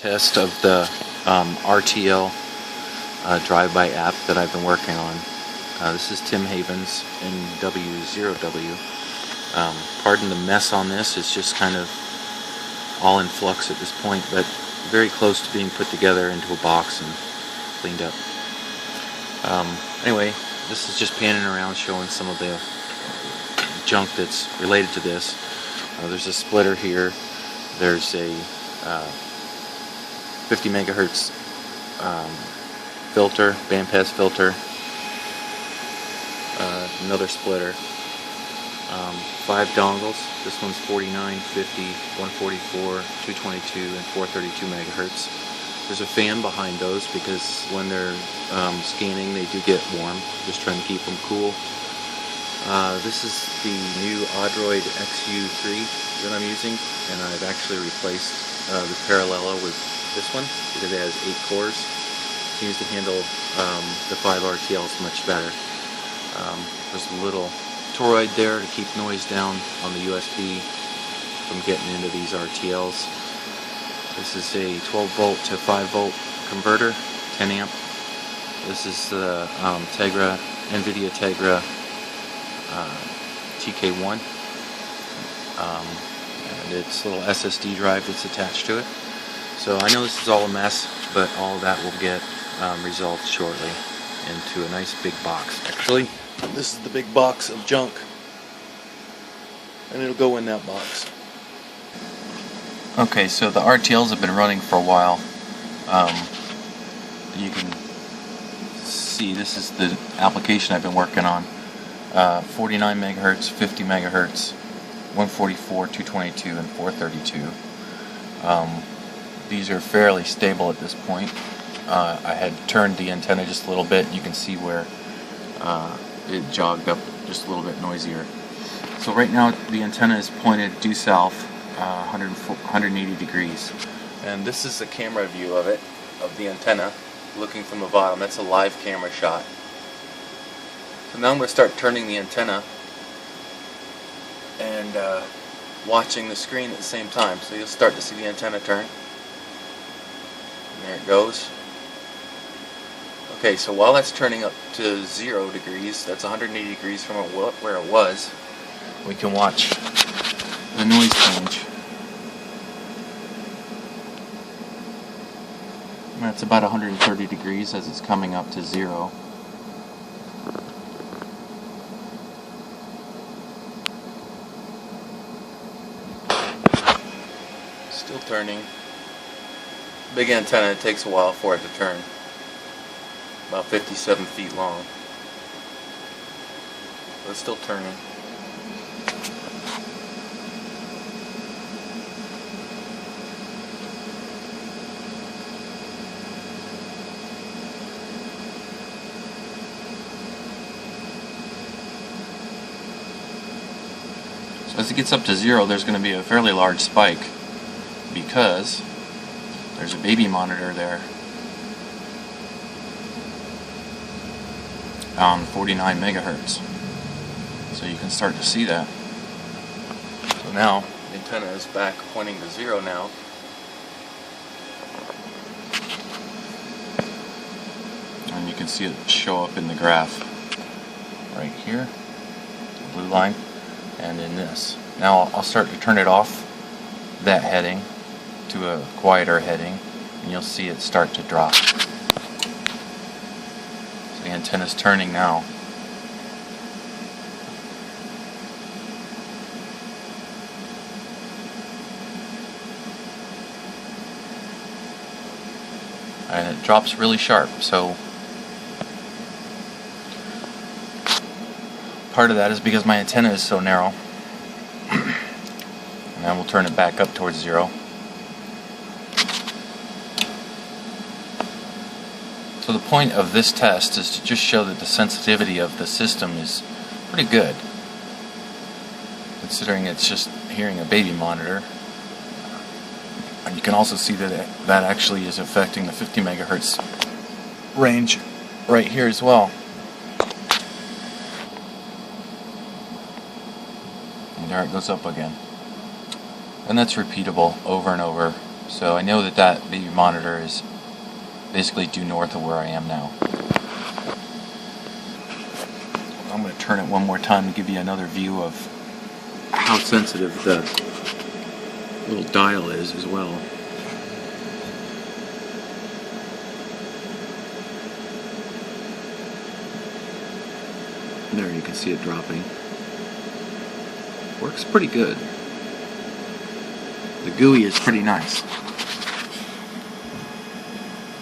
Test of the RTL Driveby app that I've been working on. This is Tim Havens in W0W. Pardon the mess on this, it's just kind of all in flux at this point, but very close to being put together into a box and cleaned up. Anyway, this is just panning around showing some of the junk that's related to this. There's a splitter here, there's a 50 megahertz filter, bandpass filter, another splitter, 5 dongles. This one's 49, 50, 144, 222, and 432 megahertz. There's a fan behind those because when they're scanning they do get warm, just trying to keep them cool. This is the new Odroid XU3 that I'm using, and I've actually replaced the Parallella with this one because it has 8 cores. It seems to handle the 5 RTLs much better. There's a little toroid there to keep noise down on the USB from getting into these RTLs. This is a 12 volt to 5 volt converter, 10 amp. This is the NVIDIA Tegra TK1, and it's a little SSD drive that's attached to it. So I know this is all a mess, but all of that will get resolved shortly into a nice big box. Actually, this is the big box of junk, and it'll go in that box. Okay, so the RTLs have been running for a while. You can see this is the application I've been working on. 49 megahertz, 50 megahertz, 144, 222, and 432. These are fairly stable at this point. I had turned the antenna just a little bit. You can see where it jogged up just a little bit noisier. So right now the antenna is pointed due south, 180 degrees. And this is the camera view of it, of the antenna, looking from the bottom. That's a live camera shot. So now I'm going to start turning the antenna and watching the screen at the same time. So you'll start to see the antenna turn. And there it goes. Okay, so while that's turning up to 0 degrees, that's 180 degrees from where it was, we can watch the noise change. And that's about 130 degrees as it's coming up to 0. Still turning. Big antenna, it takes a while for it to turn. About 57 feet long. But it's still turning. So as it gets up to 0, there's going to be a fairly large spike because there's a baby monitor there on 49 megahertz. So you can start to see that. So now the antenna is back pointing to 0 now. And you can see it show up in the graph right here, the blue line, and in this. Now I'll start to turn it off, that heading, to a quieter heading, and you'll see it start to drop. So the antenna's turning now. And it drops really sharp, so part of that is because my antenna is so narrow. And then we'll turn it back up towards 0. So the point of this test is to just show that the sensitivity of the system is pretty good, considering it's just hearing a baby monitor. And you can also see that that actually is affecting the 50 megahertz range right here as well. And there it goes up again. And that's repeatable over and over. So I know that that baby monitor is basically due north of where I am now. I'm going to turn it one more time to give you another view of how sensitive the little dial is as well. There, you can see it dropping. Works pretty good. The GUI is pretty nice.